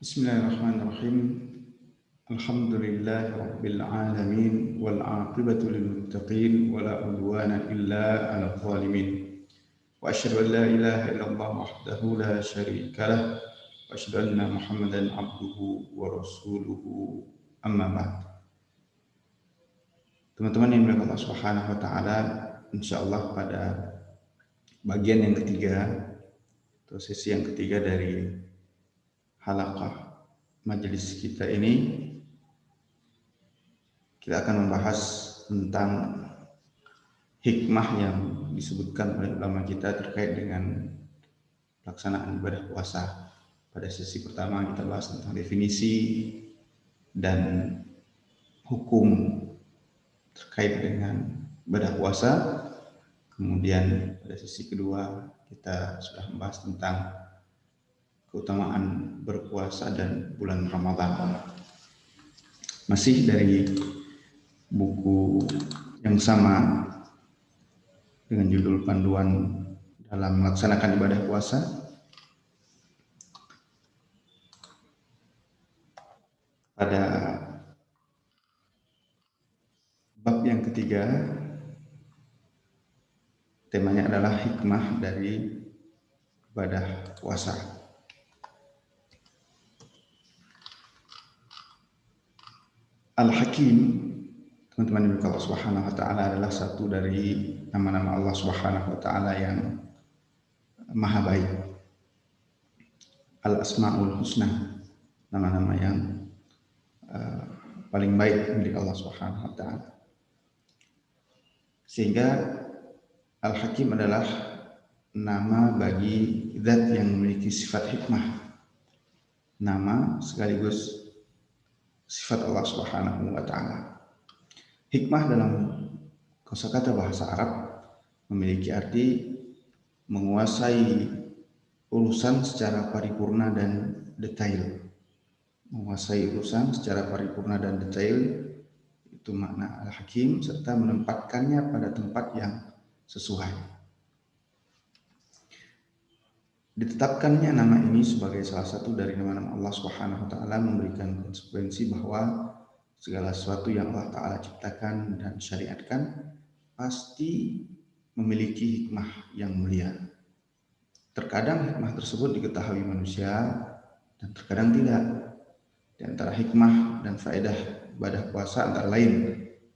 Bismillahirrahmanirrahim. Alhamdulillahi rabbil alamin wal 'aqibatu lil muttaqin wala 'udwana illa 'alal zalimin. Wa asyhadu an la ilaha illallah wahdahu la syarika lah wa asyhadu anna Muhammadan 'abduhu wa rasuluhu. Amma ba'd. Teman-teman yang dimuliakan Allah Subhanahu wa taala, insyaallah pada bagian yang ketiga atau sesi yang ketiga dari halaqah majelis kita ini, kita akan membahas tentang hikmah yang disebutkan oleh ulama kita terkait dengan pelaksanaan ibadah puasa. Pada sesi pertama kita bahas tentang definisi dan hukum terkait dengan ibadah puasa. Kemudian pada sesi kedua kita sudah membahas tentang keutamaan berpuasa dan bulan Ramadan. Masih dari buku yang sama dengan judul Panduan dalam Melaksanakan Ibadah Puasa. Pada bab yang ketiga, temanya adalah hikmah dari ibadah puasa. Al-Hakim, teman-teman yang Allah Subhanahu wa taala, adalah satu dari nama-nama Allah Subhanahu wa taala yang maha baik. Al-Asmaul Husna, nama-nama yang paling baik milik Allah Subhanahu wa taala. Sehingga Al-Hakim adalah nama bagi zat yang memiliki sifat hikmah. Nama sekaligus sifat Allah Subhanahu wa taala. Hikmah dalam kosakata bahasa Arab memiliki arti menguasai urusan secara paripurna dan detail. Menguasai urusan secara paripurna dan detail, itu makna Al-Hakim, serta menempatkannya pada tempat yang sesuai. Ditetapkannya nama ini sebagai salah satu dari nama-nama Allah Subhanahu wa taala memberikan konsekuensi bahwa segala sesuatu yang Allah taala ciptakan dan syariatkan pasti memiliki hikmah yang mulia. Terkadang hikmah tersebut diketahui manusia dan terkadang tidak. Di antara hikmah dan faedah ibadah puasa antara lain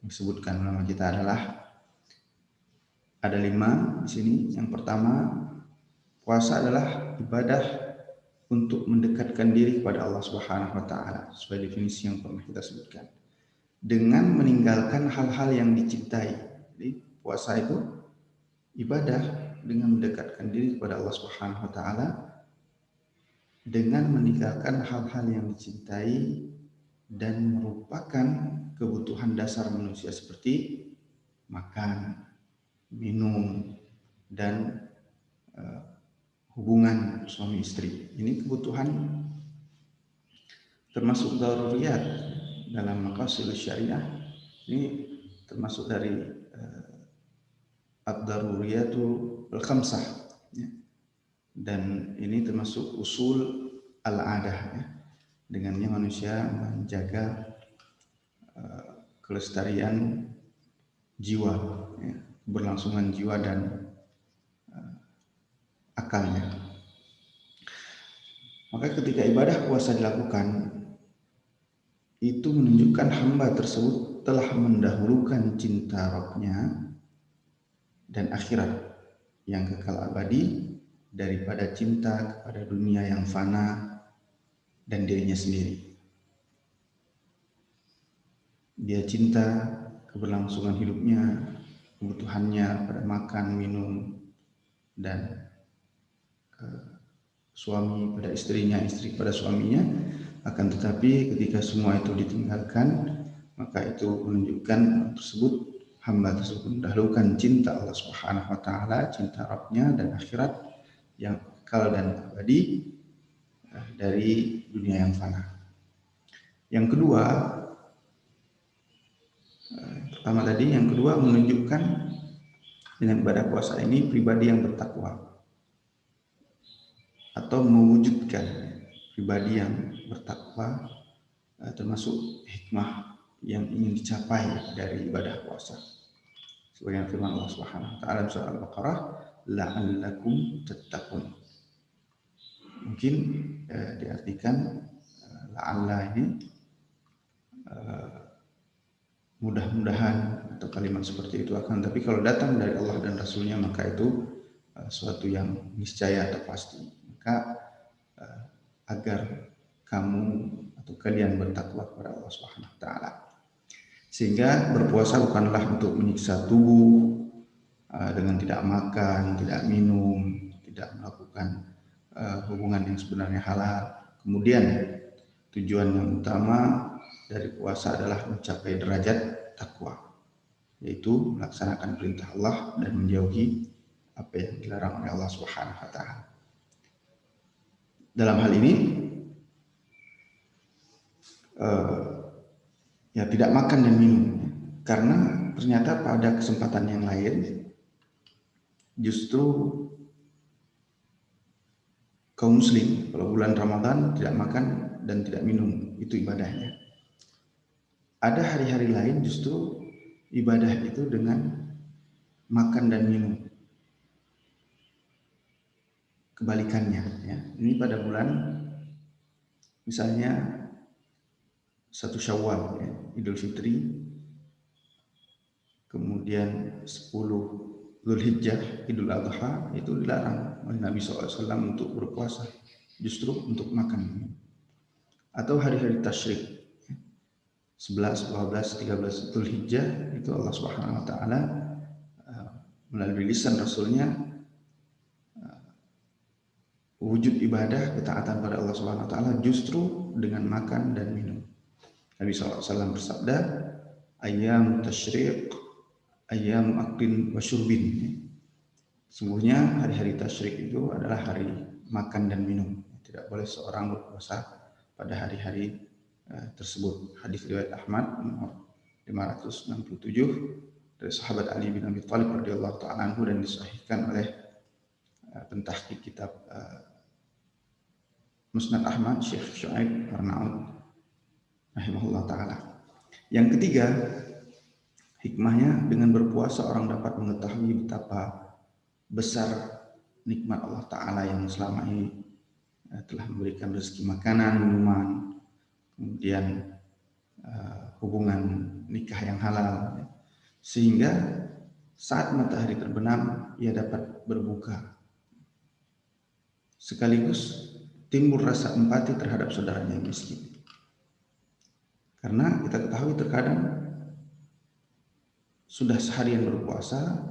yang disebutkan ulama kita adalah ada 5 di sini. Yang pertama, puasa adalah ibadah untuk mendekatkan diri kepada Allah Subhanahu wa taala, sesuai definisi yang pernah kita sebutkan. Dengan meninggalkan hal-hal yang dicintai. Jadi puasa itu ibadah dengan mendekatkan diri kepada Allah Subhanahu wa taala dengan meninggalkan hal-hal yang dicintai dan merupakan kebutuhan dasar manusia seperti makan, minum, dan hubungan suami istri. Ini kebutuhan termasuk daruriyat dalam maqasid syariah. Ini termasuk dari ad-daruriyatu al-khamsah, ya. Dan ini termasuk usul al-adah, ya. Dengannya manusia menjaga kelestarian jiwa, ya, keberlangsungan jiwa dan akalnya. Maka ketika ibadah puasa dilakukan, itu menunjukkan hamba tersebut telah mendahulukan cinta Rabb-nya dan akhirat yang kekal abadi daripada cinta kepada dunia yang fana dan dirinya sendiri. Dia cinta keberlangsungan hidupnya, kebutuhannya pada makan, minum, dan suami pada istrinya, istri pada suaminya. Akan tetapi ketika semua itu ditinggalkan, maka itu menunjukkan hamba tersebut mendahulukan cinta Allah Subhanahu wa taala, cinta Rabb-nya dan akhirat yang kekal dan abadi dari dunia yang fana. Yang kedua, yang kedua menunjukkan dengan ibadah puasa ini pribadi yang bertakwa, atau mewujudkan pribadi yang bertakwa, termasuk hikmah yang ingin dicapai dari ibadah puasa. Sebagaimana firman Allah Subhanahu wa taala surah Al-Baqarah, la'allakum tattaqun. Mungkin diartikan la'alla ini mudah-mudahan atau kalimat seperti itu akan, tapi kalau datang dari Allah dan Rasulnya maka itu suatu yang niscaya atau pasti. Maka agar kamu atau kalian bertakwa kepada Allah Subhanahu wa taala. Sehingga berpuasa bukanlah untuk menyiksa tubuh dengan tidak makan, tidak minum, tidak melakukan hubungan yang sebenarnya halal. Kemudian tujuan yang utama dari puasa adalah mencapai derajat takwa, yaitu melaksanakan perintah Allah dan menjauhi apa yang dilarang oleh Allah Subhanahu wa taala. Dalam hal ini ya tidak makan dan minum, karena ternyata pada kesempatan yang lain justru kaum muslim kalau bulan Ramadan tidak makan dan tidak minum, itu ibadahnya. Ada hari-hari lain justru ibadah itu dengan makan dan minum. Kebalikannya ya. Ini pada bulan misalnya 1 Syawal ya, Idul Fitri, kemudian 10 Dzulhijjah, Idul Adha, itu dilarang oleh Nabi SAW untuk berpuasa, justru untuk makan. Atau hari-hari tasyrik 11, 12, 13 Dzulhijjah, itu Allah Subhanahu wa taala melalui lisan Rasulnya wujud ibadah ketaatan pada Allah Subhanahu wa taala justru dengan makan dan minum. Nabi SAW bersabda, ayyam tasyriq ayyam aklin wa syurbin. Sungguhnya hari-hari tasyrik itu adalah hari makan dan minum. Tidak boleh seorang berpuasa pada hari-hari tersebut. Hadis riwayat Ahmad nomor 567 dari sahabat Ali bin Abi Thalib radhiyallahu ta'ala anhu dan disahihkan oleh pentahqiq kitab Musnad Ahmad Syekh Syuaib Arnaud rahimahullah ta'ala. Yang ketiga, hikmahnya dengan berpuasa orang dapat mengetahui betapa besar nikmat Allah Ta'ala yang selama ini telah memberikan rezeki makanan, minuman, kemudian hubungan nikah yang halal, sehingga saat matahari terbenam ia dapat berbuka, sekaligus timbul rasa empati terhadap saudaranya yang miskin. Karena kita ketahui terkadang sudah seharian berpuasa,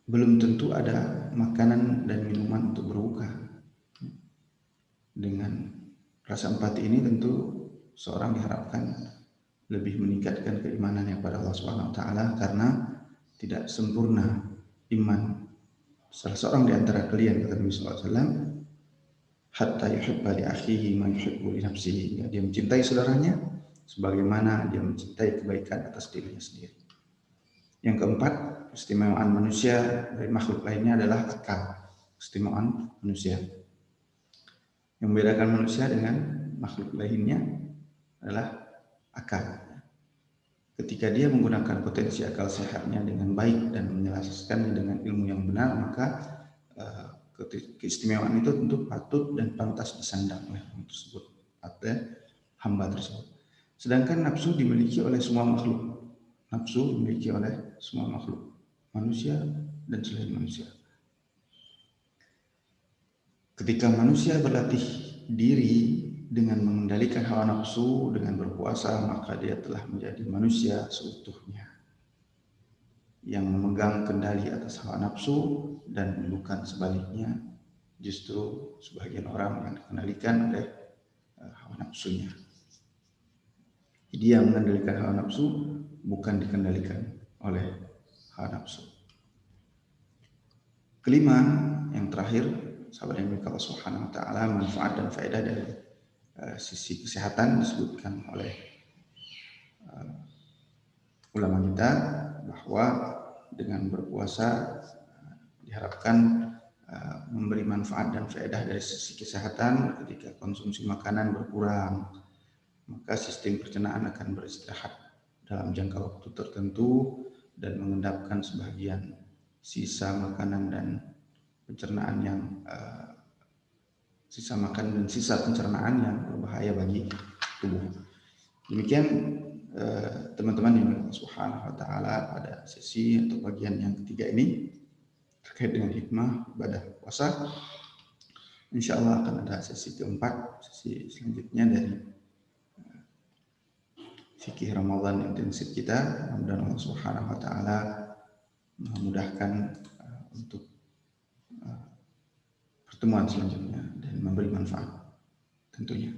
belum tentu ada makanan dan minuman untuk berbuka. Dengan rasa empati ini tentu seorang diharapkan lebih meningkatkan keimanannya kepada Allah Subhanahu wa taala, karena tidak sempurna iman salah seorang di antara kalian, kata Nabi sallallahu alaihi wasallam, hatta yuhibba li akhihi ma yuhibbu li nafsihi. Dia mencintai saudaranya sebagaimana dia mencintai kebaikan atas dirinya sendiri. Yang keempat, keistimewaan manusia dari makhluk lainnya adalah akal. Keistimewaan manusia. Yang membedakan manusia dengan makhluk lainnya adalah akal. Ketika dia menggunakan potensi akal sehatnya dengan baik dan menjelaskannya dengan ilmu yang benar, maka keistimewaan itu tentu patut dan pantas disandang oleh orang tersebut, oleh hamba tersebut. Sedangkan nafsu dimiliki oleh semua makhluk. Nafsu dimiliki oleh semua makhluk, manusia dan selain manusia. Ketika manusia berlatih diri dengan mengendalikan hawa nafsu dengan berpuasa, maka dia telah menjadi manusia seutuhnya yang memegang kendali atas hawa nafsu, dan bukan sebaliknya, justru sebagian orang yang dikendalikan oleh hawa nafsunya. Dia mengendalikan hawa nafsu, bukan dikendalikan oleh hawa nafsu. Kelima, yang terakhir, sahabat yang dimiliki Allah Subhanahu wa taala, manfaat dan faedah dari sisi kesehatan disebutkan oleh ulama kita bahwa dengan berpuasa diharapkan memberi manfaat dan faedah dari sisi kesehatan. Ketika konsumsi makanan berkurang, maka sistem pencernaan akan beristirahat dalam jangka waktu tertentu dan mengendapkan sebagian sisa makanan dan pencernaan yang sisa pencernaan yang berbahaya bagi tubuh. Demikian teman-teman yang Allah Subhanahu wa taala, pada sesi atau bagian yang ketiga ini terkait dengan hikmah ibadah puasa. Insya Allah akan ada sesi keempat, sesi selanjutnya dari fikih Ramadan intensif kita. Mudah-mudahan Allah Subhanahu wa taala memudahkan untuk pertemuan selanjutnya dan memberi manfaat tentunya.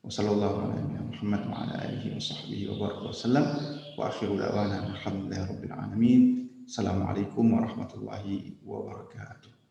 Wassalamualaikum warahmatullahi wabarakatuh. Wa akhiru da'wana alhamdulillahi rabbil alamin. Assalamualaikum warahmatullahi wabarakatuh.